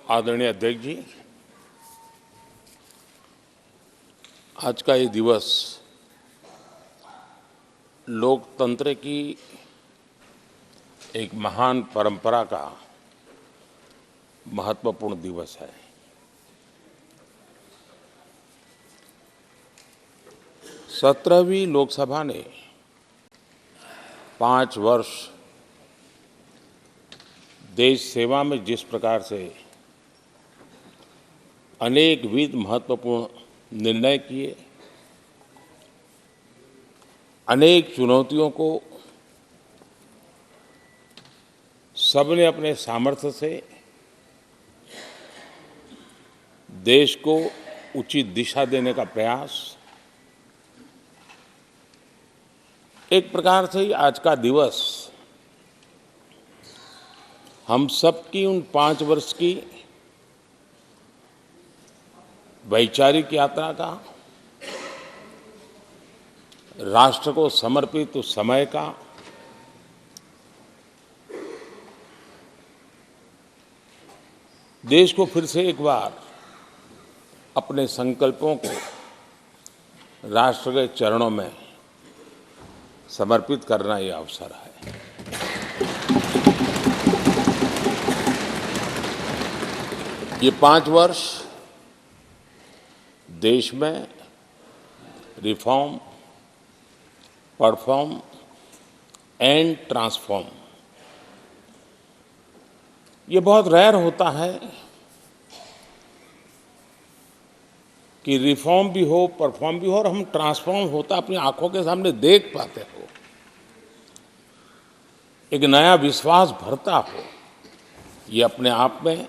आदरणीय अध्यक्ष जी, आज का ये दिवस लोकतंत्र की एक महान परंपरा का महत्वपूर्ण दिवस है। सत्रहवीं लोकसभा ने 5 वर्ष देश सेवा में जिस प्रकार से अनेकविध महत्वपूर्ण निर्णय किए, अनेक चुनौतियों को सबने अपने सामर्थ्य से देश को उचित दिशा देने का प्रयास, एक प्रकार से आज का दिवस हम सबकी उन 5 वर्ष की वैचारिक यात्रा का, राष्ट्र को समर्पित उस समय का, देश को फिर से एक बार अपने संकल्पों को राष्ट्र के चरणों में समर्पित करना ये अवसर है। ये 5 वर्ष देश में रिफॉर्म, परफॉर्म एंड ट्रांसफॉर्म, ये बहुत रेयर होता है कि रिफॉर्म भी हो, परफॉर्म भी हो और हम ट्रांसफॉर्म होता अपनी आंखों के सामने देख पाते हो, एक नया विश्वास भरता हो। ये अपने आप में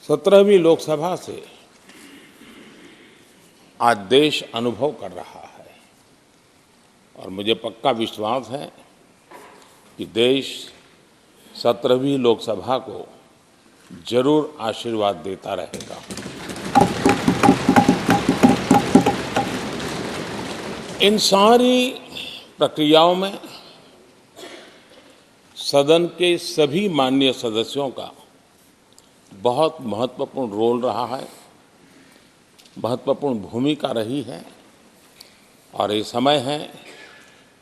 17वीं लोकसभा से आज देश अनुभव कर रहा है और मुझे पक्का विश्वास है कि देश 17वीं लोकसभा को जरूर आशीर्वाद देता रहेगा। इन सारी प्रक्रियाओं में सदन के सभी माननीय सदस्यों का बहुत महत्वपूर्ण रोल रहा है, महत्वपूर्ण भूमिका रही है और ये समय है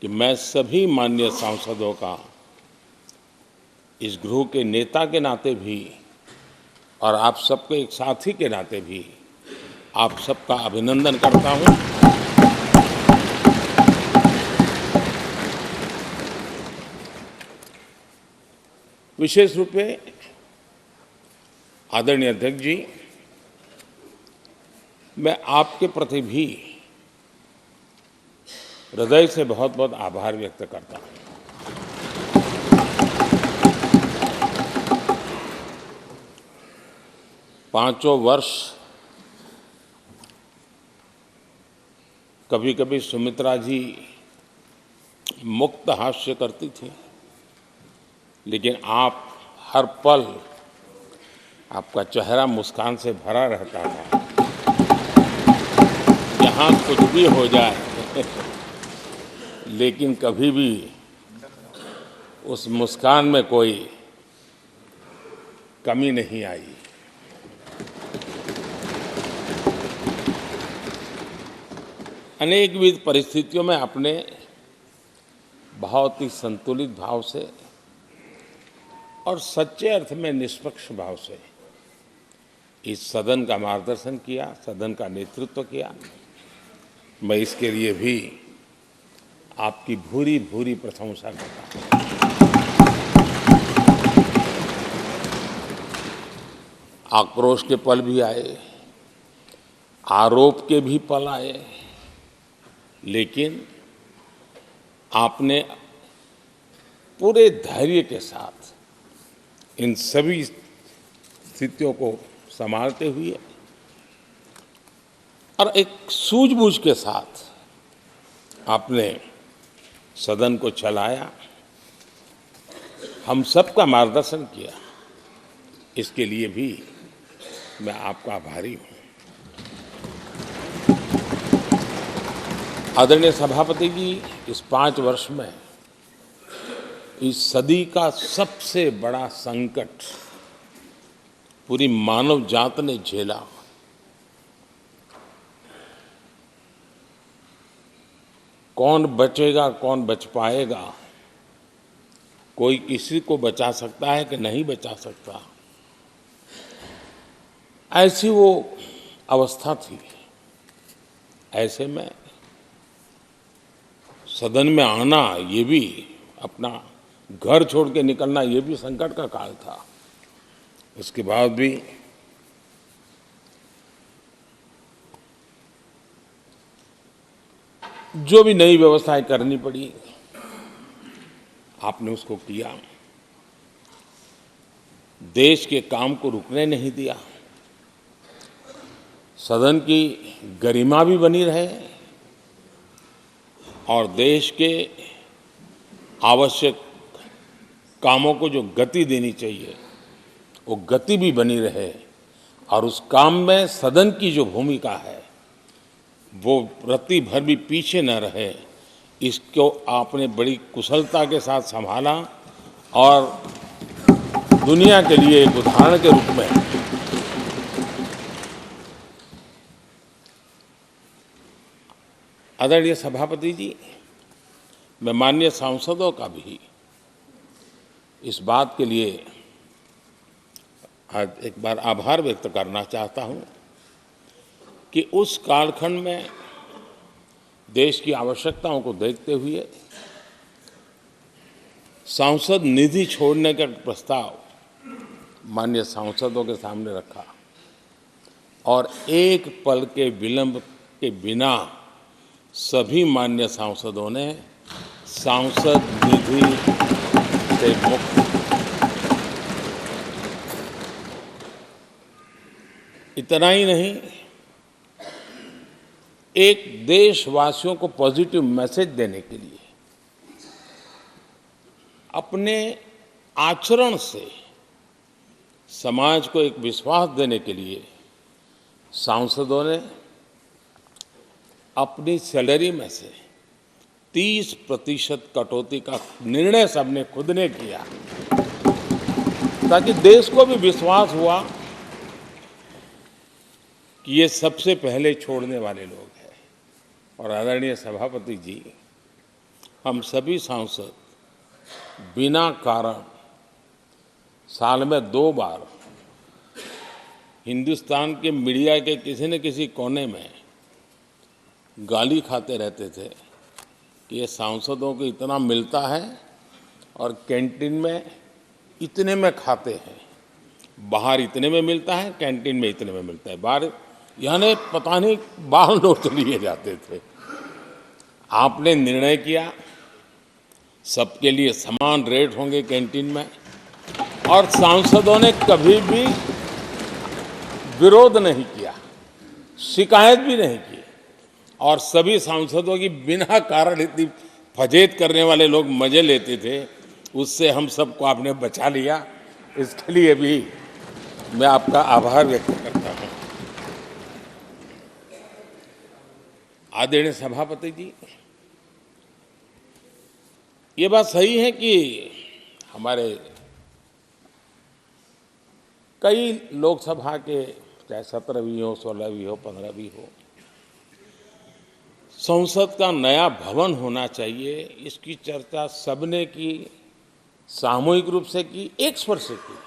कि मैं सभी माननीय सांसदों का इस गृह के नेता के नाते भी और आप सबके एक साथी के नाते भी आप सबका अभिनंदन करता हूं। विशेष रूप से आदरणीय अध्यक्ष जी, मैं आपके प्रति भी हृदय से बहुत बहुत आभार व्यक्त करता हूं। पांचों वर्ष कभी कभी सुमित्रा जी मुक्त हास्य करती थी, लेकिन आप हर पल आपका चेहरा मुस्कान से भरा रहता था। यहाँ कुछ भी हो जाए लेकिन कभी भी उस मुस्कान में कोई कमी नहीं आई। अनेकविध परिस्थितियों में आपने बहुत ही संतुलित भाव से और सच्चे अर्थ में निष्पक्ष भाव से इस सदन का मार्गदर्शन किया, सदन का नेतृत्व किया। मैं इसके लिए भी आपकी भूरी भूरी प्रशंसा करता हूं। आक्रोश के पल भी आए, आरोप के भी पल आए, लेकिन आपने पूरे धैर्य के साथ इन सभी स्थितियों को संभालते हुए और एक सूझबूझ के साथ आपने सदन को चलाया, हम सबका मार्गदर्शन किया। इसके लिए भी मैं आपका आभारी हूं। आदरणीय सभापति जी, इस 5 वर्ष में इस सदी का सबसे बड़ा संकट पूरी मानव जात ने झेला। कौन बचेगा, कौन बच पाएगा, कोई किसी को बचा सकता है कि नहीं बचा सकता, ऐसी वो अवस्था थी। ऐसे में सदन में आना, ये भी अपना घर छोड़ के निकलना, ये भी संकट का काल था। उसके बाद भी जो भी नई व्यवस्थाएं करनी पड़ी, आपने उसको किया। देश के काम को रुकने नहीं दिया। सदन की गरिमा भी बनी रहे और देश के आवश्यक कामों को जो गति देनी चाहिए वो गति भी बनी रहे, और उस काम में सदन की जो भूमिका है वो रत्ती भर भी पीछे न रहे, इसको आपने बड़ी कुशलता के साथ संभाला और दुनिया के लिए एक उदाहरण के रूप में आदरणीय सभापति जी, मैं माननीय सांसदों का भी इस बात के लिए आज एक बार आभार व्यक्त करना चाहता हूं कि उस कालखंड में देश की आवश्यकताओं को देखते हुए सांसद निधि छोड़ने का प्रस्ताव माननीय सांसदों के सामने रखा और एक पल के विलंब के बिना सभी माननीय सांसदों ने सांसद निधि से मुक्त। इतना ही नहीं, एक देशवासियों को पॉजिटिव मैसेज देने के लिए अपने आचरण से समाज को एक विश्वास देने के लिए सांसदों ने अपनी सैलरी में से 30% कटौती का निर्णय सबने खुद ने किया, ताकि देश को भी विश्वास हुआ कि ये सबसे पहले छोड़ने वाले लोग हैं। और आदरणीय सभापति जी, हम सभी सांसद बिना कारण साल में 2 बार हिंदुस्तान के मीडिया के किसी न किसी कोने में गाली खाते रहते थे कि ये सांसदों को इतना मिलता है और कैंटीन में इतने में खाते हैं, बाहर इतने में मिलता है, कैंटीन में इतने में मिलता है, बाहर यानी पता नहीं बाहर नोट लिए जाते थे। आपने निर्णय किया सबके लिए समान रेट होंगे कैंटीन में, और सांसदों ने कभी भी विरोध नहीं किया, शिकायत भी नहीं की, और सभी सांसदों की बिना कारण इतनी फजेत करने वाले लोग मजे लेते थे, उससे हम सबको आपने बचा लिया। इसके लिए भी मैं आपका आभार व्यक्त करता हूं। आदरणीय सभापति जी, ये बात सही है कि हमारे कई लोकसभा के चाहे 17वीं हो, 16वीं हो, 15वीं हो, संसद का नया भवन होना चाहिए, इसकी चर्चा सबने की, सामूहिक रूप से की, एक स्वर से की,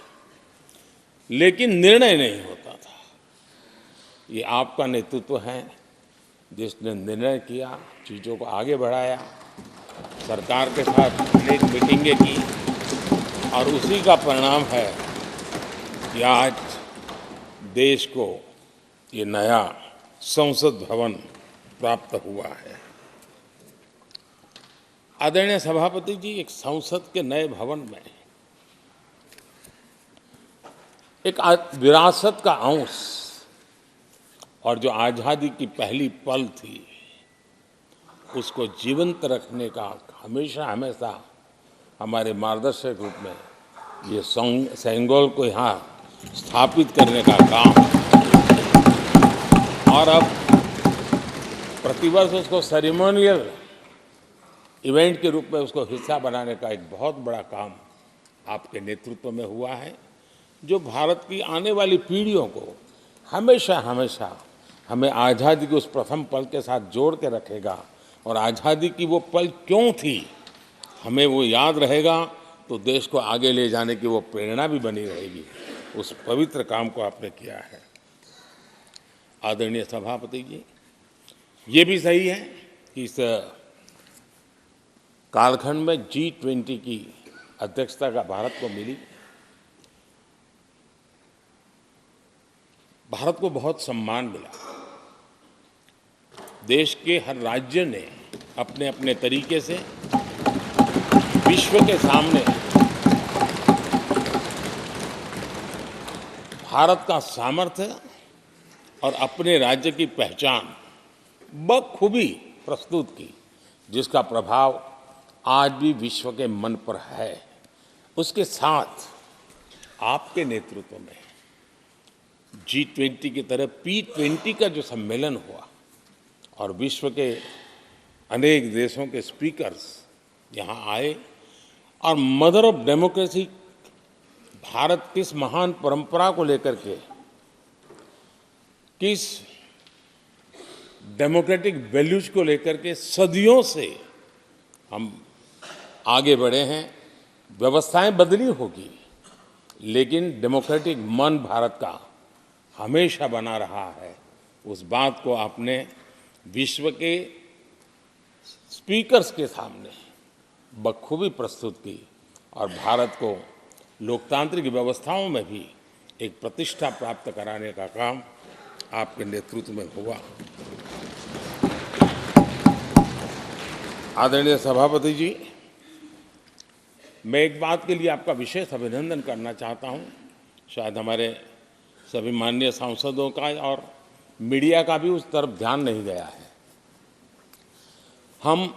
लेकिन निर्णय नहीं होता था। ये आपका नेतृत्व है जिसने निर्णय किया, चीज़ों को आगे बढ़ाया, सरकार के साथ अनेक मीटिंगें की, और उसी का परिणाम है कि आज देश को ये नया संसद भवन प्राप्त हुआ है। आदरणीय सभापति जी, एक संसद के नए भवन में एक विरासत का अंश और जो आज़ादी की पहली पल थी उसको जीवंत रखने का हमेशा हमेशा हमारे मार्गदर्शक रूप में ये सेंगोल को यहाँ स्थापित करने का काम, और अब प्रतिवर्ष उसको सेरेमोनियल इवेंट के रूप में उसको हिस्सा बनाने का एक बहुत बड़ा काम आपके नेतृत्व में हुआ है, जो भारत की आने वाली पीढ़ियों को हमेशा हमेशा हमें आज़ादी के उस प्रथम पल के साथ जोड़ के रखेगा, और आज़ादी की वो पल क्यों थी हमें वो याद रहेगा, तो देश को आगे ले जाने की वो प्रेरणा भी बनी रहेगी। उस पवित्र काम को आपने किया है। आदरणीय सभापति जी, ये भी सही है कि इस कालखंड में G20 की अध्यक्षता का भारत को मिली। भारत को बहुत सम्मान मिला। देश के हर राज्य ने अपने अपने तरीके से विश्व के सामने भारत का सामर्थ्य और अपने राज्य की पहचान बखूबी प्रस्तुत की, जिसका प्रभाव आज भी विश्व के मन पर है। उसके साथ आपके नेतृत्व में G20 की तरह P20 का जो सम्मेलन हुआ और विश्व के अनेक देशों के स्पीकर्स यहाँ आए, और मदर ऑफ डेमोक्रेसी भारत किस महान परंपरा को लेकर के, किस डेमोक्रेटिक वैल्यूज को लेकर के सदियों से हम आगे बढ़े हैं। व्यवस्थाएं बदली होगी, लेकिन डेमोक्रेटिक मन भारत का हमेशा बना रहा है। उस बात को आपने विश्व के स्पीकर्स के सामने बखूबी प्रस्तुत की, और भारत को लोकतांत्रिक व्यवस्थाओं में भी एक प्रतिष्ठा प्राप्त कराने का काम आपके नेतृत्व में हुआ। आदरणीय सभापति जी, मैं एक बात के लिए आपका विशेष अभिनंदन करना चाहता हूं। शायद हमारे सभी माननीय सांसदों का और मीडिया का भी उस तरफ ध्यान नहीं गया है। हम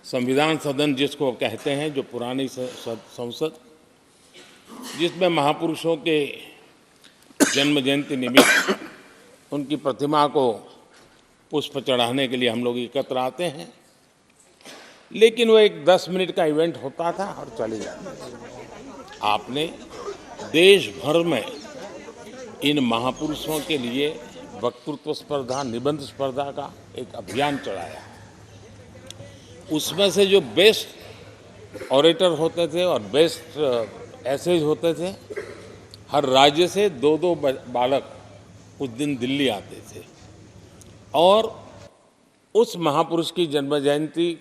संविधान सदन जिसको कहते हैं, जो पुरानी संसद, जिसमें महापुरुषों के जन्म जयंती निमित्त उनकी प्रतिमा को पुष्प चढ़ाने के लिए हम लोग एकत्र आते हैं, लेकिन वो एक 10 मिनट का इवेंट होता था और चले जाते थे। आपने देश भर में इन महापुरुषों के लिए वक्तृत्व स्पर्धा, निबंध स्पर्धा का एक अभियान चलाया। उसमें से जो बेस्ट ऑरेटर होते थे और बेस्ट एसेज होते थे, हर राज्य से 2-2 बालक उस दिन दिल्ली आते थे, और उस महापुरुष की जन्म जयंती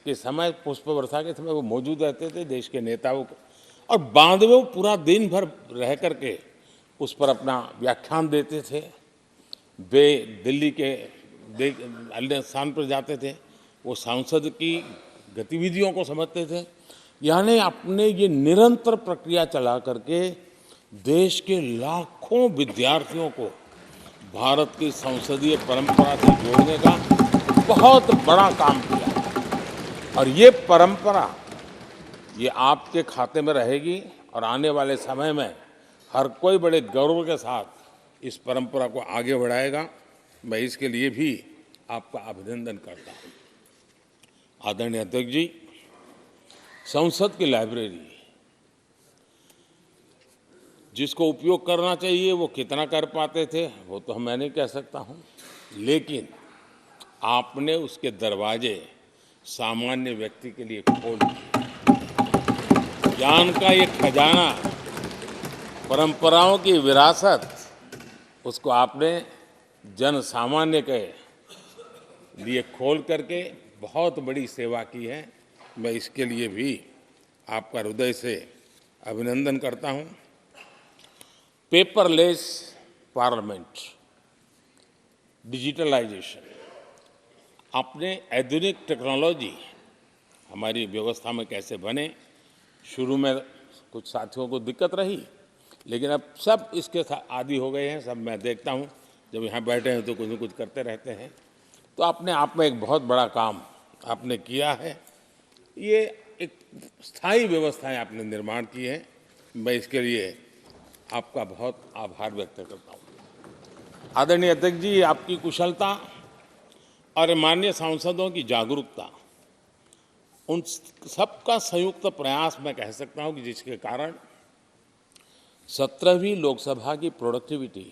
के समय, पुष्प वर्षा के समय वो मौजूद रहते थे, देश के नेताओं को, और बाद में वो पूरा दिन भर रह करके उस पर अपना व्याख्यान देते थे। वे दिल्ली के अन्य स्थान पर जाते थे, वो सांसद की गतिविधियों को समझते थे। यानी अपने ये निरंतर प्रक्रिया चला करके देश के लाखों विद्यार्थियों को भारत की संसदीय परंपरा से जोड़ने का बहुत बड़ा काम किया। और ये परंपरा ये आपके खाते में रहेगी, और आने वाले समय में हर कोई बड़े गौरव के साथ इस परंपरा को आगे बढ़ाएगा। मैं इसके लिए भी आपका अभिनंदन करता हूँ। आदरणीय अध्यक्ष जी, संसद की लाइब्रेरी जिसको उपयोग करना चाहिए वो कितना कर पाते थे वो तो मैं नहीं कह सकता हूँ, लेकिन आपने उसके दरवाजे सामान्य व्यक्ति के लिए खोल दिए। ज्ञान का ये खजाना, परंपराओं की विरासत, उसको आपने जन सामान्य के लिए खोल करके बहुत बड़ी सेवा की है। मैं इसके लिए भी आपका हृदय से अभिनंदन करता हूँ। पेपरलेस पार्लियामेंट, डिजिटलाइजेशन, आपने आधुनिक टेक्नोलॉजी हमारी व्यवस्था में कैसे बने। शुरू में कुछ साथियों को दिक्कत रही, लेकिन अब सब इसके आदी हो गए हैं। सब मैं देखता हूँ जब यहाँ बैठे हैं तो कुछ न कुछ करते रहते हैं। तो अपने आप में एक बहुत बड़ा काम आपने किया है। ये एक स्थायी व्यवस्थाएं आपने निर्माण की है। मैं इसके लिए आपका बहुत आभार व्यक्त करता हूँ। आदरणीय अध्यक्ष जी, आपकी कुशलता और माननीय सांसदों की जागरूकता उन सबका संयुक्त प्रयास मैं कह सकता हूं कि जिसके कारण 17वीं लोकसभा की प्रोडक्टिविटी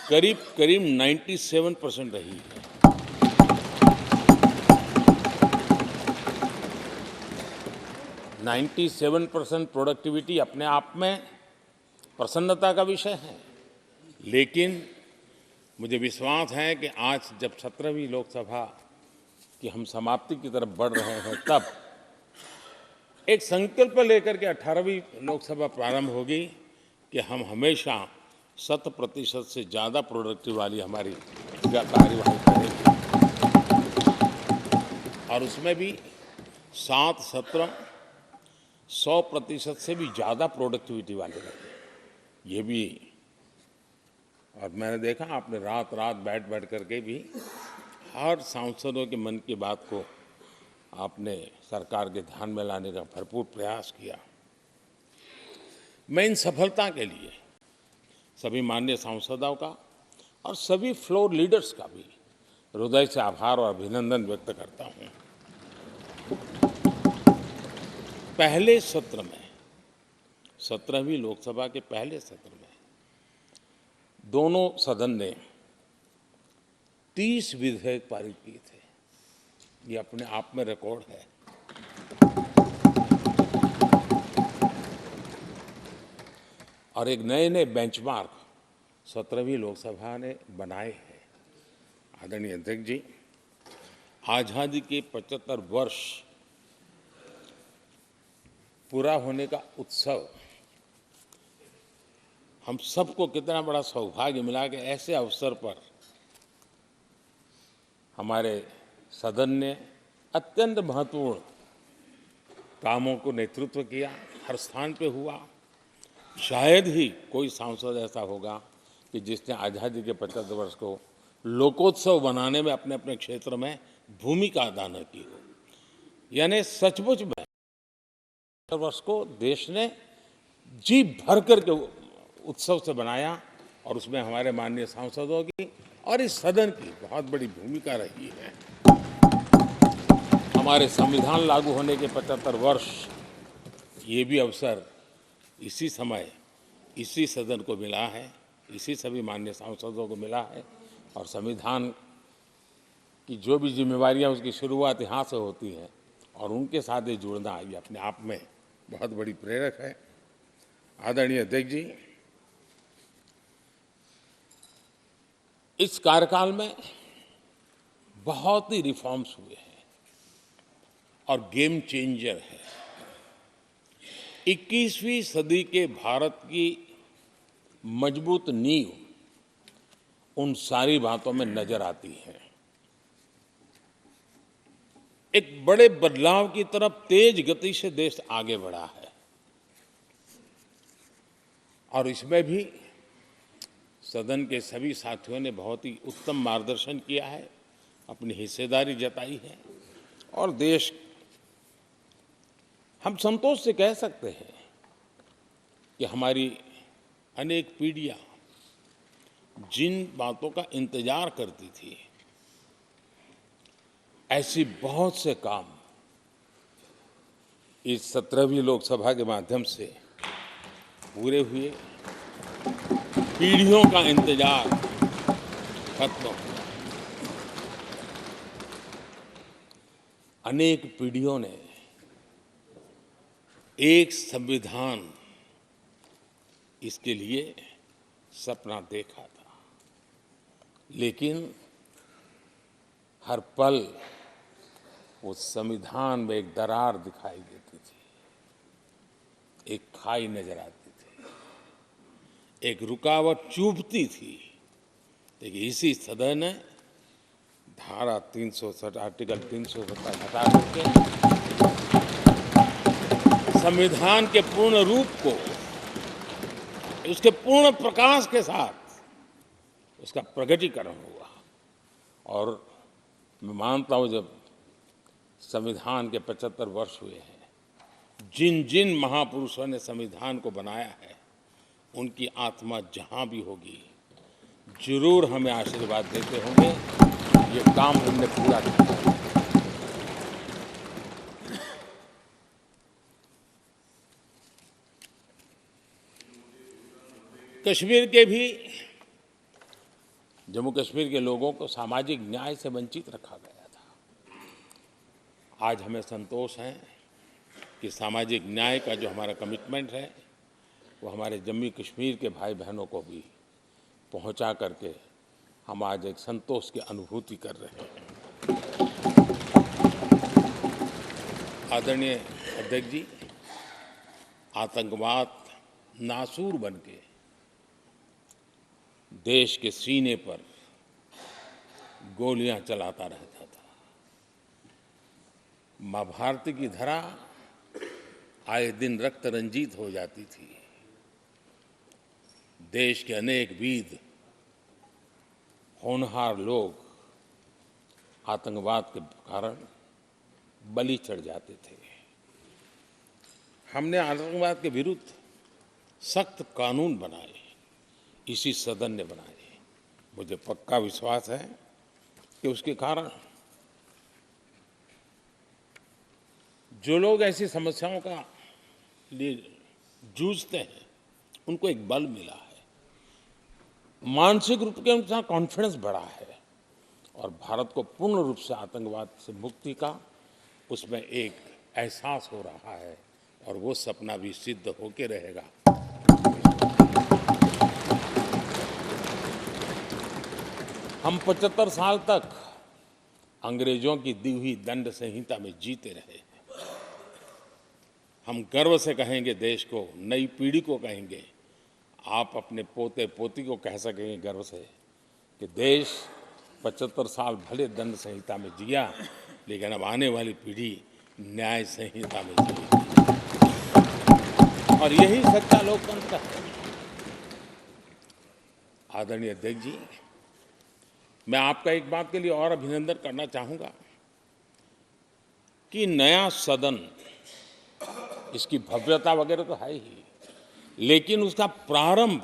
करीब करीब 97% रही है। 97% प्रोडक्टिविटी अपने आप में प्रसन्नता का विषय है, लेकिन मुझे विश्वास है कि आज जब 17वीं लोकसभा की हम समाप्ति की तरफ बढ़ रहे हैं, तब एक संकल्प लेकर के 18वीं लोकसभा प्रारंभ होगी कि हम हमेशा 100% से ज़्यादा प्रोडक्टिव वाली हमारी कार्यवाही करेंगे और उसमें भी 7 सत्र 100% से भी ज़्यादा प्रोडक्टिविटी वाले रहेंगे। ये भी, और मैंने देखा आपने रात रात बैठ करके भी हर सांसदों के मन की बात को आपने सरकार के ध्यान में लाने का भरपूर प्रयास किया। मैं इन सफलता के लिए सभी माननीय सांसदों का और सभी फ्लोर लीडर्स का भी हृदय से आभार और अभिनंदन व्यक्त करता हूं। पहले सत्र में, 17वीं लोकसभा के पहले सत्र में दोनों सदन ने 30 विधेयक पारित किए थे। ये अपने आप में रिकॉर्ड है। और एक नए नए बेंचमार्क 17वीं लोकसभा ने बनाए हैं। आदरणीय अध्यक्ष जी, आज़ादी के 75 वर्ष पूरा होने का उत्सव हम सबको कितना बड़ा सौभाग्य मिला कि ऐसे अवसर पर हमारे सदन ने अत्यंत महत्वपूर्ण कामों को नेतृत्व किया, हर स्थान पे हुआ। शायद ही कोई सांसद ऐसा होगा कि जिसने आज़ादी के 75 वर्ष को लोकोत्सव बनाने में अपने अपने क्षेत्र में भूमिका अदा न की हो। यानी सचमुच में 75 वर्ष को देश ने जी भर करके उत्सव से बनाया और उसमें हमारे माननीय सांसदों की और इस सदन की बहुत बड़ी भूमिका रही है। हमारे संविधान लागू होने के 75 वर्ष, ये भी अवसर इसी समय इसी सदन को मिला है, इसी सभी माननीय सांसदों को मिला है। और संविधान की जो भी जिम्मेवारियां उसकी शुरुआत यहाँ से होती है और उनके साथ ही जुड़ना ये अपने आप में बहुत बड़ी प्रेरक है। आदरणीय अध्यक्ष जी, इस कार्यकाल में बहुत ही रिफॉर्म्स हुए हैं और गेम चेंजर है। 21वीं सदी के भारत की मजबूत नींव उन सारी बातों में नजर आती है। एक बड़े बदलाव की तरफ तेज गति से देश आगे बढ़ा है और इसमें भी सदन के सभी साथियों ने बहुत ही उत्तम मार्गदर्शन किया है, अपनी हिस्सेदारी जताई है और देश, हम संतोष से कह सकते हैं कि हमारी अनेक पीढ़ियां जिन बातों का इंतजार करती थी, ऐसी बहुत से काम इस 17वीं लोकसभा के माध्यम से पूरे हुए। पीढ़ियों का इंतजार खत्म हुआ। अनेक पीढ़ियों ने एक संविधान, इसके लिए सपना देखा था, लेकिन हर पल उस संविधान में एक दरार दिखाई देती थी, एक खाई नजर आती थी, एक रुकावट चुभती थी। लेकिन इसी सदन ने धारा 360 आर्टिकल 370 हटा करके संविधान के पूर्ण रूप को, उसके पूर्ण प्रकाश के साथ उसका प्रकटीकरण हुआ। और मैं मानता हूं, जब संविधान के 75 वर्ष हुए हैं, जिन जिन महापुरुषों ने संविधान को बनाया है, उनकी आत्मा जहां भी होगी जरूर हमें आशीर्वाद देते होंगे, ये काम हमने पूरा किया। कश्मीर के भी जम्मू कश्मीर के लोगों को सामाजिक न्याय से वंचित रखा गया था। आज हमें संतोष है कि सामाजिक न्याय का जो हमारा कमिटमेंट है वो हमारे जम्मू कश्मीर के भाई बहनों को भी पहुंचा करके हम आज एक संतोष की अनुभूति कर रहे हैं। आदरणीय अध्यक्ष जी, आतंकवाद नासूर बनके देश के सीने पर गोलियां चलाता रहता था। मां भारती की धरा आए दिन रक्त रंजित हो जाती थी। देश के अनेक वीर होनहार लोग आतंकवाद के कारण बलि चढ़ जाते थे। हमने आतंकवाद के विरुद्ध सख्त कानून बनाए, इसी सदन ने बनाए। मुझे पक्का विश्वास है कि उसके कारण जो लोग ऐसी समस्याओं का लिए जूझते हैं उनको एक बल मिला है, मानसिक रूप से उनका कॉन्फिडेंस बढ़ा है और भारत को पूर्ण रूप से आतंकवाद से मुक्ति का उसमें एक एहसास हो रहा है और वो सपना भी सिद्ध होके रहेगा। हम 75 साल तक अंग्रेजों की दी हुई दंड संहिता में जीते रहे। हम गर्व से कहेंगे, देश को, नई पीढ़ी को कहेंगे, आप अपने पोते पोती को कह सकेंगे गर्व से कि देश 75 साल भले दंड संहिता में जिया, लेकिन अब आने वाली पीढ़ी न्याय संहिता में जिएगी और यही सच्चा लोकतंत्र है। आदरणीय अध्यक्ष जी, मैं आपका एक बात के लिए और अभिनंदन करना चाहूंगा कि नया सदन, इसकी भव्यता वगैरह तो है ही, लेकिन उसका प्रारंभ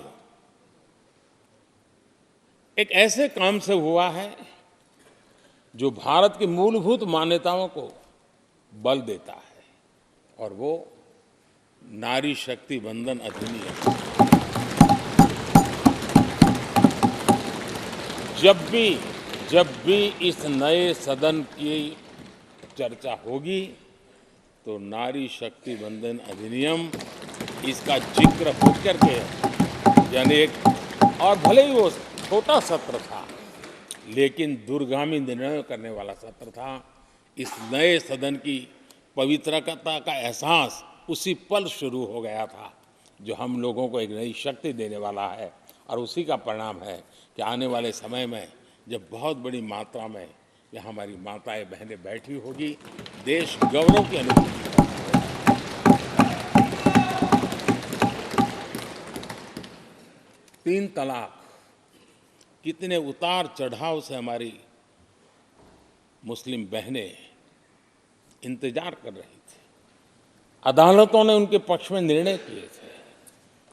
एक ऐसे काम से हुआ है जो भारत की मूलभूत मान्यताओं को बल देता है, और वो नारी शक्ति वंदन अधिनियम। जब भी इस नए सदन की चर्चा होगी तो नारी शक्ति वंदन अधिनियम, इसका जिक्र होकर के, यानी एक, और भले ही वो छोटा सत्र था लेकिन दूरगामी निर्णय करने वाला सत्र था। इस नए सदन की पवित्रता का एहसास उसी पल शुरू हो गया था जो हम लोगों को एक नई शक्ति देने वाला है, और उसी का परिणाम है कि आने वाले समय में जब बहुत बड़ी मात्रा में यहाँ हमारी माताएं बहनें बैठी होगी, देश गौरव की अनुभूति करेगा। 3 तलाक, कितने उतार चढ़ाव से हमारी मुस्लिम बहनें इंतजार कर रही थी। अदालतों ने उनके पक्ष में निर्णय किए थे,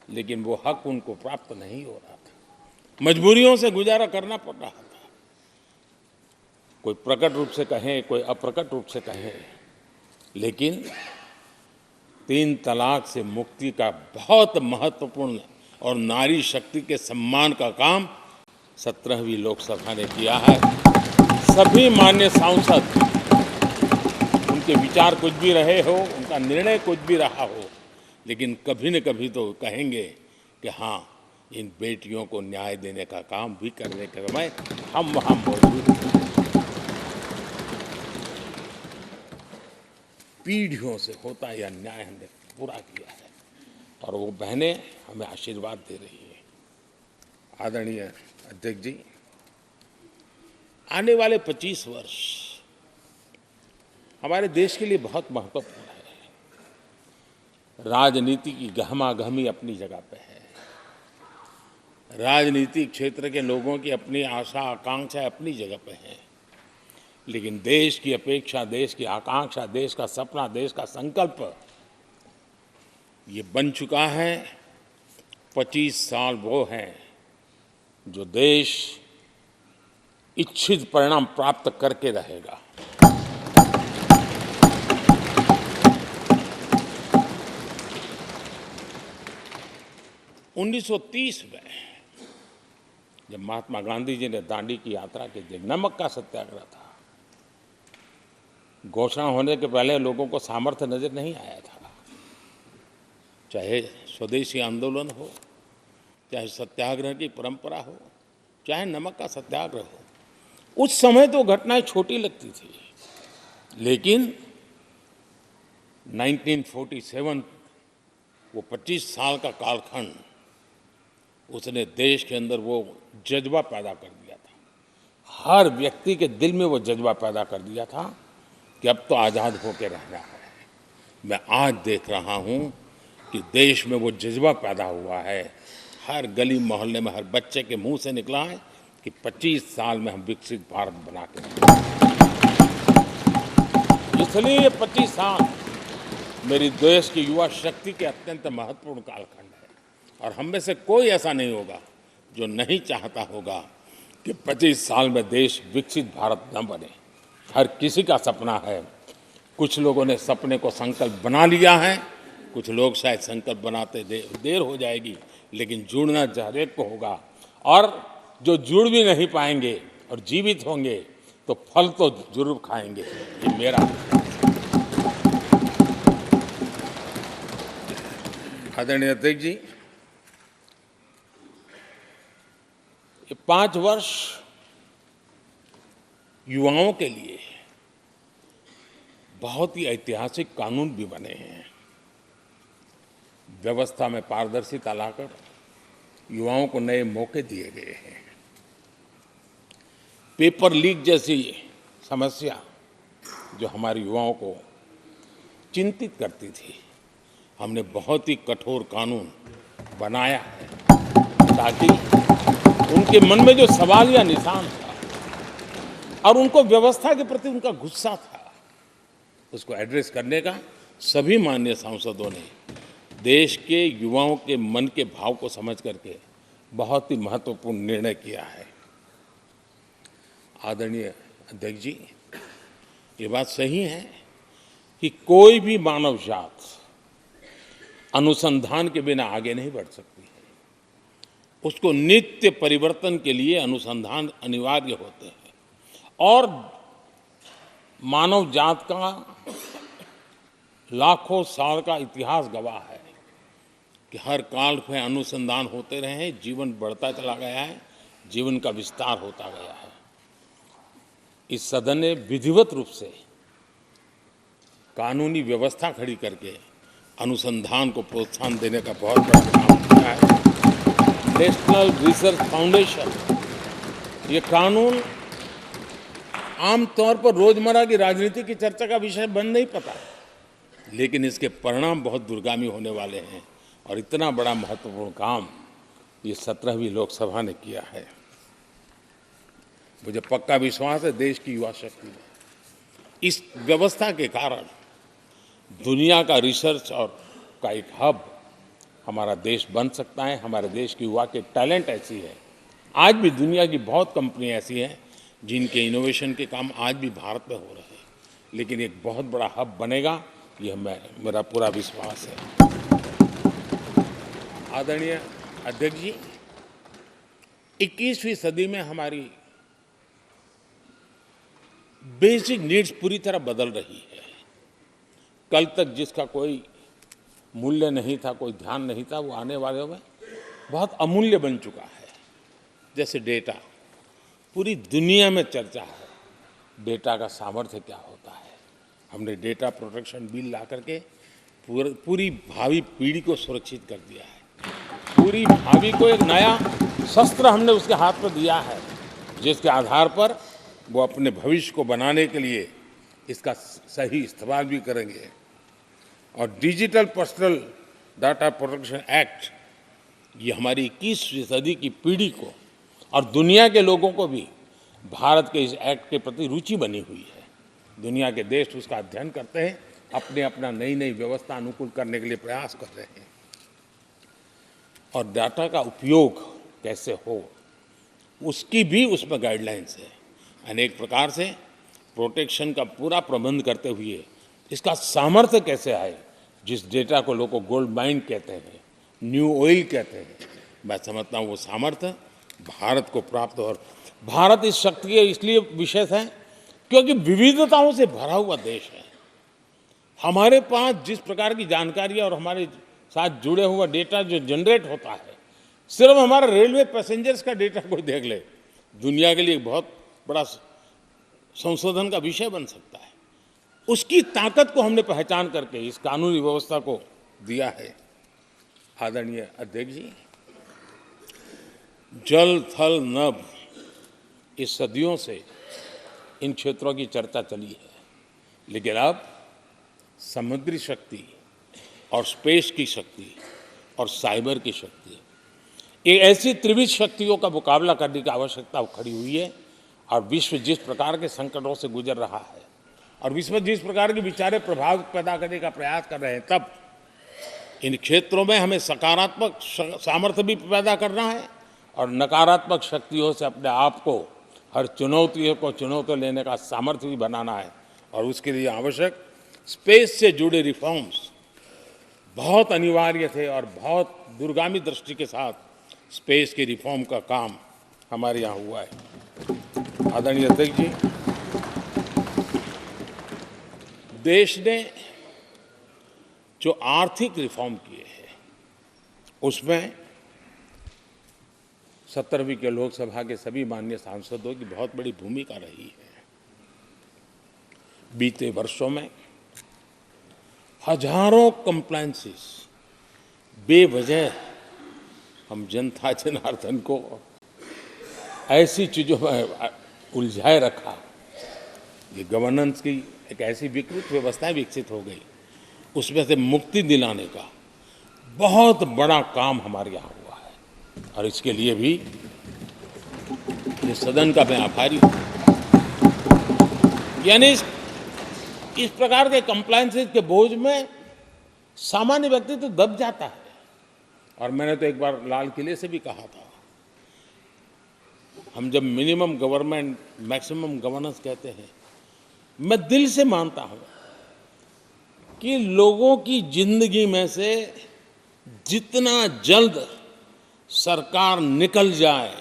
लेकिन वो हक उनको प्राप्त नहीं हो रहा था। मजबूरियों से गुजारा करना पड़ रहा था। कोई प्रकट रूप से कहें, कोई अप्रकट रूप से कहें, लेकिन 3 तलाक से मुक्ति का बहुत महत्वपूर्ण और नारी शक्ति के सम्मान का काम 17वीं लोकसभा ने किया है। सभी मान्य सांसद, उनके विचार कुछ भी रहे हो, उनका निर्णय कुछ भी रहा हो, लेकिन कभी न कभी तो कहेंगे कि हाँ, इन बेटियों को न्याय देने का काम भी करने के समय हम वहाँ मौजूद हैं। पीढ़ियों से होता यह न्याय हमने पूरा किया है और वो बहनें हमें आशीर्वाद दे रही है। आदरणीय अध्यक्ष जी, आने वाले 25 वर्ष हमारे देश के लिए बहुत महत्वपूर्ण है। राजनीति की गहमागहमी अपनी जगह पे है, राजनीतिक क्षेत्र के लोगों की अपनी आशा आकांक्षा अपनी जगह पे है, लेकिन देश की अपेक्षा, देश की आकांक्षा, देश का सपना, देश का संकल्प ये बन चुका है। 25 साल वो हैं जो देश इच्छित परिणाम प्राप्त करके रहेगा। 1930 में जब महात्मा गांधी जी ने दांडी की यात्रा की थी, नमक का सत्याग्रह था, घोषणा होने के पहले लोगों को सामर्थ्य नजर नहीं आया था। चाहे स्वदेशी आंदोलन हो, चाहे सत्याग्रह की परंपरा हो, चाहे नमक का सत्याग्रह हो, उस समय तो घटनाएं छोटी लगती थी, लेकिन 1947 वो 25 साल का कालखंड, उसने देश के अंदर वो जज्बा पैदा कर दिया था। हर व्यक्ति के दिल में वो जज्बा पैदा कर दिया था कि अब तो आज़ाद होकर रहना है। मैं आज देख रहा हूँ कि देश में वो जज्बा पैदा हुआ है। हर गली मोहल्ले में हर बच्चे के मुंह से निकला है कि 25 साल में हम विकसित भारत बना के रहेंगे। इसलिए ये 25 साल मेरी देश की युवा शक्ति के अत्यंत महत्वपूर्ण कालखंड है, और हम में से कोई ऐसा नहीं होगा जो नहीं चाहता होगा कि 25 साल में देश विकसित भारत न बने। हर किसी का सपना है। कुछ लोगों ने सपने को संकल्प बना लिया है, कुछ लोग शायद संकल्प बनाते देर हो जाएगी, लेकिन जुड़ना हर एक को होगा। और जो जुड़ भी नहीं पाएंगे और जीवित होंगे तो फल तो जरूर खाएंगे। ये मेरा आदरणीय अध्यक्ष जी, ये 5 वर्ष युवाओं के लिए बहुत ही ऐतिहासिक कानून भी बने हैं। व्यवस्था में पारदर्शिता लाकर युवाओं को नए मौके दिए गए हैं। पेपर लीक जैसी समस्या जो हमारे युवाओं को चिंतित करती थी, हमने बहुत ही कठोर कानून बनाया है ताकि उनके मन में जो सवाल या निशान था और उनको व्यवस्था के प्रति उनका गुस्सा था, उसको एड्रेस करने का सभी माननीय सांसदों ने देश के युवाओं के मन के भाव को समझ करके बहुत ही महत्वपूर्ण निर्णय किया है। आदरणीय अध्यक्ष जी, ये बात सही है कि कोई भी मानव जात अनुसंधान के बिना आगे नहीं बढ़ सकती है। उसको नित्य परिवर्तन के लिए अनुसंधान अनिवार्य होते हैं, और मानव जात का लाखों साल का इतिहास गवाह है कि हर काल में अनुसंधान होते रहे, जीवन बढ़ता चला गया है, जीवन का विस्तार होता गया है। इस सदन ने विधिवत रूप से कानूनी व्यवस्था खड़ी करके अनुसंधान को प्रोत्साहन देने का बहुत बड़ा काम किया है। नेशनल रिसर्च फाउंडेशन, ये कानून आमतौर पर रोजमर्रा की राजनीति की चर्चा का विषय बन नहीं पता, लेकिन इसके परिणाम बहुत दूरगामी होने वाले हैं, और इतना बड़ा महत्वपूर्ण काम ये 17वीं लोकसभा ने किया है। मुझे पक्का विश्वास है देश की युवा शक्ति में इस व्यवस्था के कारण दुनिया का रिसर्च और का एक हब हमारा देश बन सकता है। हमारे देश की युवा के टैलेंट ऐसी है, आज भी दुनिया की बहुत कंपनियां ऐसी हैं जिनके इनोवेशन के काम आज भी भारत में हो रहे हैं, लेकिन एक बहुत बड़ा हब बनेगा, ये मेरा पूरा विश्वास है। आदरणीय अध्यक्ष जी, 21वीं सदी में हमारी बेसिक नीड्स पूरी तरह बदल रही है। कल तक जिसका कोई मूल्य नहीं था, कोई ध्यान नहीं था, वो आने वाले में बहुत अमूल्य बन चुका है। जैसे डेटा, पूरी दुनिया में चर्चा है डेटा का सामर्थ्य क्या होता है। हमने डेटा प्रोटेक्शन बिल ला करके पूरी भावी पीढ़ी को सुरक्षित कर दिया है। पूरी भावी को एक नया शस्त्र हमने उसके हाथ में दिया है, जिसके आधार पर वो अपने भविष्य को बनाने के लिए इसका सही इस्तेमाल भी करेंगे। और digital personal data protection act, ये हमारी 21वीं सदी की पीढ़ी को और दुनिया के लोगों को भी भारत के इस एक्ट के प्रति रुचि बनी हुई है। दुनिया के देश उसका अध्ययन करते हैं, अपने अपना नई नई व्यवस्था अनुकूल करने के लिए प्रयास कर रहे हैं। और डाटा का उपयोग कैसे हो, उसकी भी उसमें गाइडलाइंस है। अनेक प्रकार से प्रोटेक्शन का पूरा प्रबंध करते हुए इसका सामर्थ्य कैसे आए, जिस डेटा को लोगों गोल्ड माइन कहते हैं, न्यू ऑयल कहते हैं, मैं समझता हूँ वो सामर्थ्य भारत को प्राप्त हो। और भारत इस शक्ति के इसलिए विशेष है क्योंकि विविधताओं से भरा हुआ देश है। हमारे पास जिस प्रकार की जानकारी और हमारे साथ जुड़े हुआ डेटा जो जनरेट होता है, सिर्फ हमारा रेलवे पैसेंजर्स का डेटा कोई देख ले, दुनिया के लिए बहुत बड़ा संशोधन का विषय बन सकता है। उसकी ताकत को हमने पहचान करके इस कानूनी व्यवस्था को दिया है। आदरणीय अध्यक्ष जी, जल थल नभ, इस सदियों से इन क्षेत्रों की चर्चा चली है, लेकिन अब समुद्री शक्ति और स्पेस की शक्ति और साइबर की शक्ति, ये ऐसी त्रिविध शक्तियों का मुकाबला करने की आवश्यकता खड़ी हुई है। और विश्व जिस प्रकार के संकटों से गुजर रहा है और विश्व जिस प्रकार के विचारे प्रभाव पैदा करने का प्रयास कर रहे हैं, तब इन क्षेत्रों में हमें सकारात्मक सामर्थ्य भी पैदा करना है और नकारात्मक शक्तियों से अपने आप को, हर चुनौतियों को चुनौती लेने का सामर्थ्य भी बनाना है। और उसके लिए आवश्यक स्पेस से जुड़े रिफॉर्म्स बहुत अनिवार्य थे और बहुत दूरगामी दृष्टि के साथ स्पेस के रिफॉर्म का काम हमारे यहाँ हुआ है। आदरणीय अध्यक्ष जी, देश ने जो आर्थिक रिफॉर्म किए हैं उसमें 17वीं के लोकसभा के सभी माननीय सांसदों की बहुत बड़ी भूमिका रही है। बीते वर्षों में हजारों कंप्लायंसेस बेवजह हम जनता जनार्दन को ऐसी चीज़ों में उलझाए रखा। ये गवर्नेंस की एक ऐसी विकृत व्यवस्थाएं विकसित हो गई, उसमें से मुक्ति दिलाने का बहुत बड़ा काम हमारे यहाँ हुआ है। और इसके लिए भी ये सदन का मैं आभारी हूँ। यानी इस प्रकार के कंप्लायंसेस के बोझ में सामान्य व्यक्ति तो दब जाता है। और मैंने तो एक बार लाल किले से भी कहा था, हम जब मिनिमम गवर्नमेंट मैक्सिमम गवर्नेंस कहते हैं, मैं दिल से मानता हूं कि लोगों की जिंदगी में से जितना जल्द सरकार निकल जाए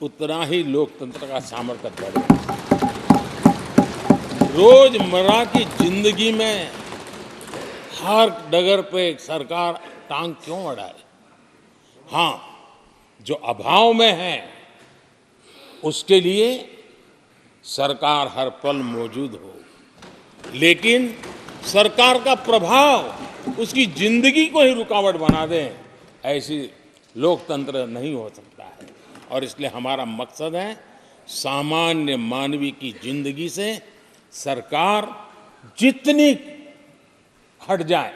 उतना ही लोकतंत्र का सामर्थ्य बढ़ेगा। रोजमर्रा की जिंदगी में हर डगर पे सरकार टांग क्यों अड़ाए? हाँ, जो अभाव में है उसके लिए सरकार हर पल मौजूद हो, लेकिन सरकार का प्रभाव उसकी जिंदगी को ही रुकावट बना दे, ऐसी लोकतंत्र नहीं हो सकता है। और इसलिए हमारा मकसद है सामान्य मानवी की जिंदगी से सरकार जितनी हट जाए,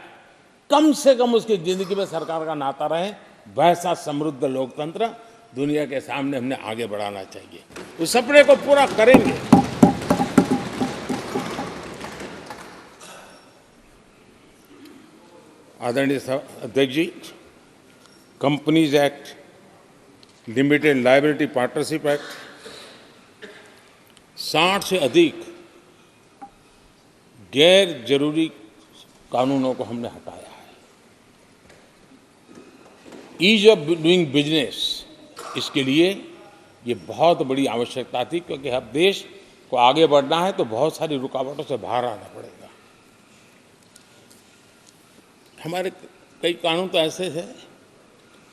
कम से कम उसकी जिंदगी में सरकार का नाता रहे, वैसा समृद्ध लोकतंत्र दुनिया के सामने हमने आगे बढ़ाना चाहिए। उस सपने को पूरा करेंगे। आदरणीय अध्यक्ष जी, companies act, limited liability partnership act, 60 से अधिक गैर जरूरी कानूनों को हमने हटाया है। ईज ऑफ डूइंग बिजनेस, इसके लिए ये बहुत बड़ी आवश्यकता थी, क्योंकि अब देश को आगे बढ़ना है तो बहुत सारी रुकावटों से बाहर आना पड़ेगा। हमारे कई कानून तो ऐसे हैं,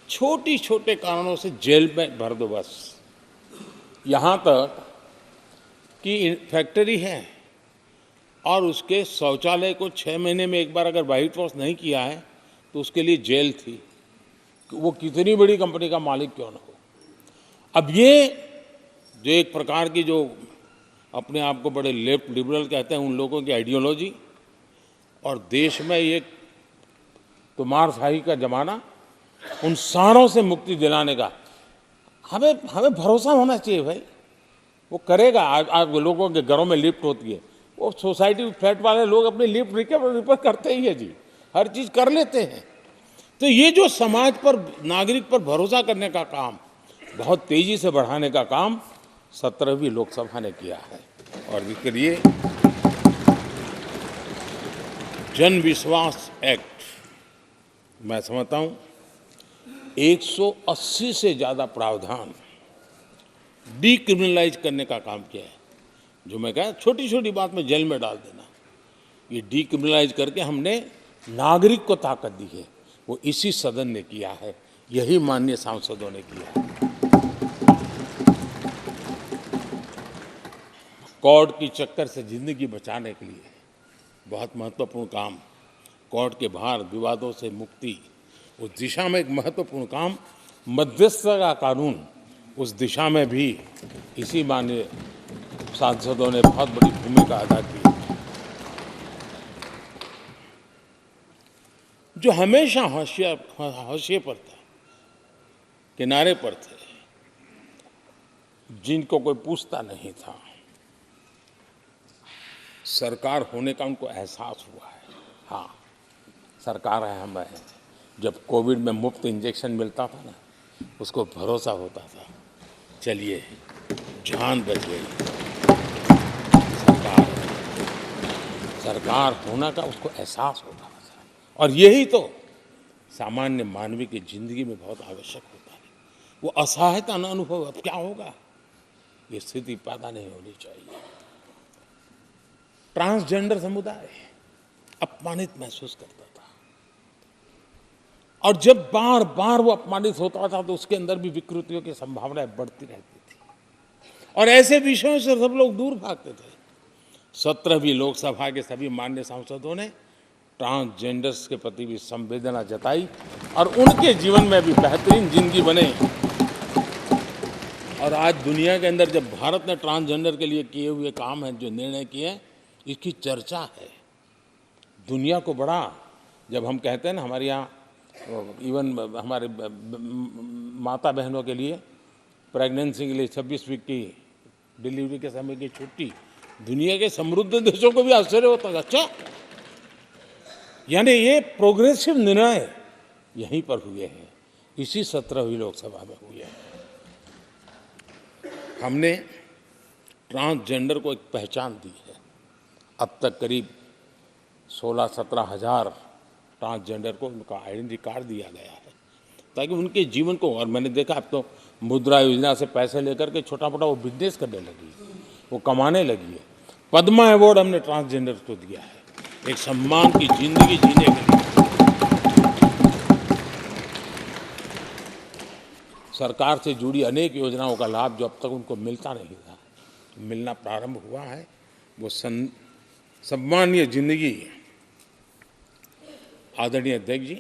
छोटी छोटे कारणों से जेल में भर दो बस। यहाँ तक कि फैक्ट्री है और उसके शौचालय को 6 महीने में एक बार अगर व्हाइट वॉश नहीं किया है तो उसके लिए जेल थी, वो कितनी बड़ी कंपनी का मालिक क्यों न हो। अब ये जो एक प्रकार की जो अपने आप को बड़े लेफ्ट लिबरल कहते हैं, उन लोगों की आइडियोलॉजी, और देश में ये तुमारशाही का जमाना, उन सारों से मुक्ति दिलाने का हमें भरोसा होना चाहिए भाई, वो करेगा। आज लोगों के घरों में लिफ्ट होती है, वो सोसाइटी फ्लैट वाले लोग अपनी लिफ्ट रिपेयर करते ही है जी, हर चीज कर लेते हैं। तो ये जो समाज पर, नागरिक पर भरोसा करने का काम, बहुत तेजी से बढ़ाने का काम 17वीं लोकसभा ने किया है। और इसके लिए जन विश्वास एक्ट, मैं समझता हूँ 180 से ज़्यादा प्रावधान डीक्रिमिनलाइज करने का काम किया है। जो मैं कहा छोटी छोटी बात में जेल में डाल देना, ये डीक्रिमिनलाइज करके हमने नागरिक को ताकत दी है। वो इसी सदन ने किया है, यही माननीय सांसदों ने किया है। कोर्ट की चक्कर से जिंदगी बचाने के लिए बहुत महत्वपूर्ण काम, कोर्ट के बाहर विवादों से मुक्ति, उस दिशा में एक महत्वपूर्ण काम, मध्यस्थता का कानून, उस दिशा में भी इसी माननीय सांसदों ने बहुत बड़ी भूमिका अदा की। जो हमेशा हाशिए पर था, किनारे पर थे, जिनको कोई पूछता नहीं था, सरकार होने का उनको एहसास हुआ है। हाँ, सरकार है, हम है। जब कोविड में मुफ्त इंजेक्शन मिलता था ना, उसको भरोसा होता था, चलिए जान बच गई, सरकार होना का उसको एहसास होता था। और यही तो सामान्य मानवीय की जिंदगी में बहुत आवश्यक होता है। वो असहायता न अनुभव, अब क्या होगा, ये स्थिति पैदा नहीं होनी चाहिए। ट्रांसजेंडर समुदाय अपमानित महसूस करता था, और जब बार बार वो अपमानित होता था तो उसके अंदर भी विकृतियों की संभावनाएं बढ़ती रहती थी, और ऐसे विषयों से सब लोग दूर भागते थे। 17वीं लोकसभा के सभी माननीय सांसदों ने ट्रांसजेंडर्स के प्रति भी संवेदना जताई, और उनके जीवन में भी बेहतरीन जिंदगी बने। और आज दुनिया के अंदर जब भारत ने ट्रांसजेंडर के लिए किए हुए काम हैं, जो निर्णय किए हैं, इसकी चर्चा है दुनिया को बड़ा। जब हम कहते हैं ना, हमारे यहाँ इवन हमारे माता बहनों के लिए प्रेगनेंसी के लिए 26 वीक की डिलीवरी के समय की छुट्टी, दुनिया के समृद्ध देशों को भी आश्चर्य होता है। अच्छा, यानी ये प्रोग्रेसिव निर्णय यहीं पर हुए हैं, इसी 17वीं लोकसभा में हुए हैं। हमने ट्रांसजेंडर को एक पहचान दी है। अब तक करीब 16-17 हज़ार ट्रांसजेंडर को उनका आइडेंटिटी कार्ड दिया गया है, ताकि उनके जीवन को। और मैंने देखा अब तो मुद्रा योजना से पैसे लेकर के छोटा मोटा वो बिजनेस करने लगी, वो कमाने लगी है। पद्मा अवार्ड हमने ट्रांसजेंडर को दिया है, एक सम्मान की जिंदगी जीने के लिए। सरकार से जुड़ी अनेक योजनाओं का लाभ जो अब तक उनको मिलता नहीं था, मिलना प्रारंभ हुआ है। वो सम्मानीय जिंदगी। आदरणीय अध्यक्ष जी,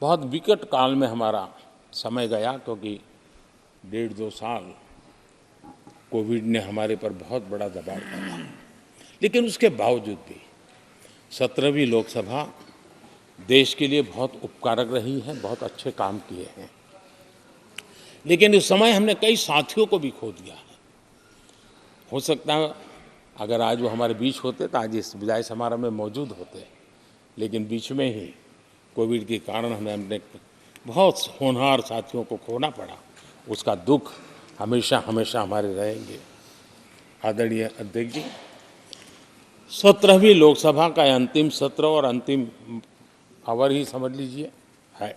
बहुत विकट काल में हमारा समय गया, क्योंकि 1.5-2 साल कोविड ने हमारे पर बहुत बड़ा दबाव डाला। लेकिन उसके बावजूद भी 17वीं लोकसभा देश के लिए बहुत उपकारक रही है, बहुत अच्छे काम किए हैं। लेकिन इस समय हमने कई साथियों को भी खो दिया है। हो सकता है अगर आज वो हमारे बीच होते तो आज इस विदाई समारोह में मौजूद होते, लेकिन बीच में ही कोविड के कारण हमें अपने बहुत होनहार साथियों को खोना पड़ा। उसका दुख हमेशा हमेशा हमारे रहेंगे। आदरणीय अध्यक्ष जी, 17वीं लोकसभा का अंतिम सत्र और अंतिम आवर ही समझ लीजिए है।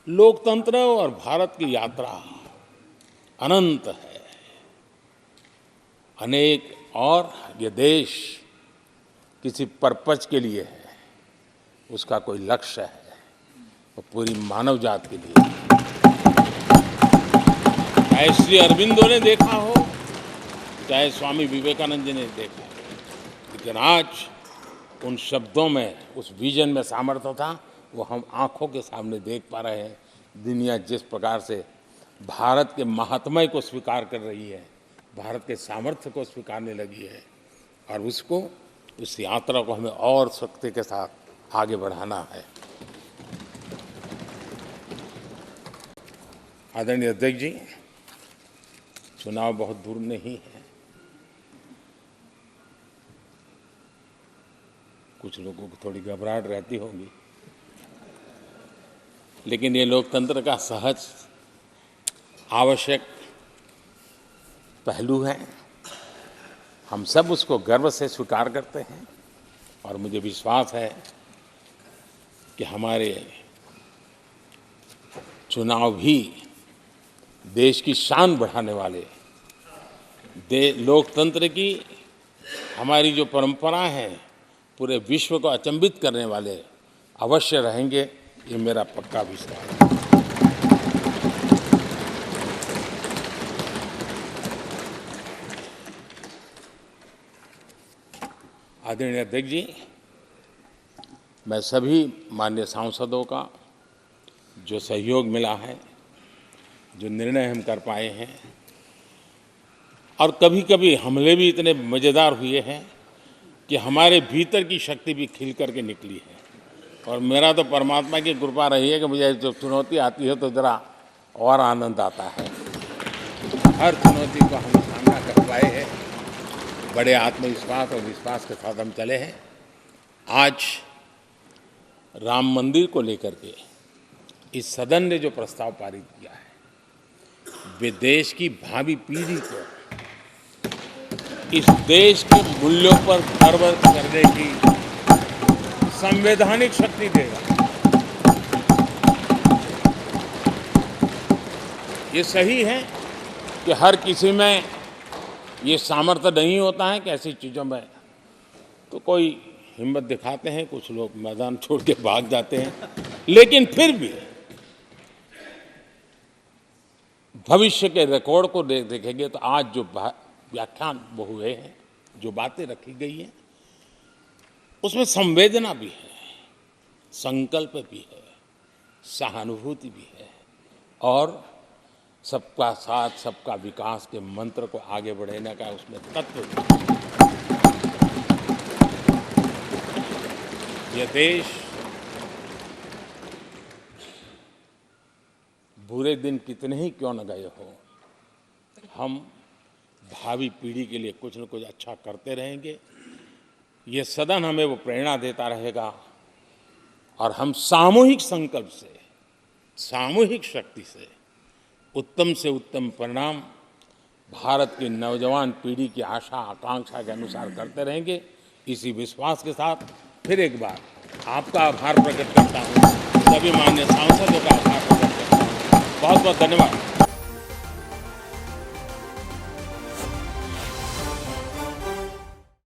लोकतंत्र और भारत की यात्रा अनंत है, अनेक, और ये देश किसी पर्पज के लिए है, उसका कोई लक्ष्य है, वो पूरी मानव जात के लिए। चाहे श्री अरविंदो ने देखा हो, चाहे स्वामी विवेकानंद जी ने देखा हो, लेकिन आज उन शब्दों में, उस विजन में सामर्थ्य था, वो हम आंखों के सामने देख पा रहे हैं। दुनिया जिस प्रकार से भारत के महात्म्य को स्वीकार कर रही है, भारत के सामर्थ्य को स्वीकारने लगी है, और उसको, उस यात्रा को हमें और शक्ति के साथ आगे बढ़ाना है। आदरणीय अध्यक्ष जी, चुनाव बहुत दूर नहीं है। कुछ लोगों को थोड़ी घबराहट रहती होगी, लेकिन ये लोकतंत्र का सहज आवश्यक पहलू है। हम सब उसको गर्व से स्वीकार करते हैं, और मुझे विश्वास है कि हमारे चुनाव भी देश की शान बढ़ाने वाले, लोकतंत्र की हमारी जो परंपरा है पूरे विश्व को अचंभित करने वाले अवश्य रहेंगे, ये मेरा पक्का विश्वास है। आदरणीय अध्यक्ष जी, मैं सभी माननीय सांसदों का जो सहयोग मिला है, जो निर्णय हम कर पाए हैं, और कभी कभी हमले भी इतने मज़ेदार हुए हैं कि हमारे भीतर की शक्ति भी खिल करके निकली है। और मेरा तो परमात्मा की कृपा रही है कि मुझे जब चुनौती आती है तो ज़रा और आनंद आता है। हर चुनौती को हम सामना कर पाए हैं, बड़े आत्मविश्वास और विश्वास के साथ हम चले हैं। आज राम मंदिर को लेकर के इस सदन ने जो प्रस्ताव पारित किया है, वे देश की भावी पीढ़ी को इस देश के मूल्यों पर गर्व करने की संवैधानिक शक्ति देगा। ये सही है कि हर किसी में ये सामर्थ्य नहीं होता है कि ऐसी चीज़ों में तो कोई हिम्मत दिखाते हैं, कुछ लोग मैदान छोड़ के भाग जाते हैं, लेकिन फिर भी भविष्य के रिकॉर्ड को देखेंगे तो आज जो व्याख्यान वो हुए हैं, जो बातें रखी गई हैं, उसमें संवेदना भी है, संकल्प भी है, सहानुभूति भी है और सबका साथ सबका विकास के मंत्र को आगे बढ़ाने का उसमें तत्व भी है। ये देश बुरे दिन कितने ही क्यों न गए हो, हम भावी पीढ़ी के लिए कुछ न कुछ अच्छा करते रहेंगे। ये सदन हमें वो प्रेरणा देता रहेगा और हम सामूहिक संकल्प से, सामूहिक शक्ति से उत्तम परिणाम भारत की नौजवान पीढ़ी की आशा आकांक्षा के अनुसार करते रहेंगे। इसी विश्वास के साथ फिर एक बार आपका आभार प्रकट करता हूँ, सभी माननीय सांसदों का आभार प्रकट करता हूँ। बहुत बहुत धन्यवाद।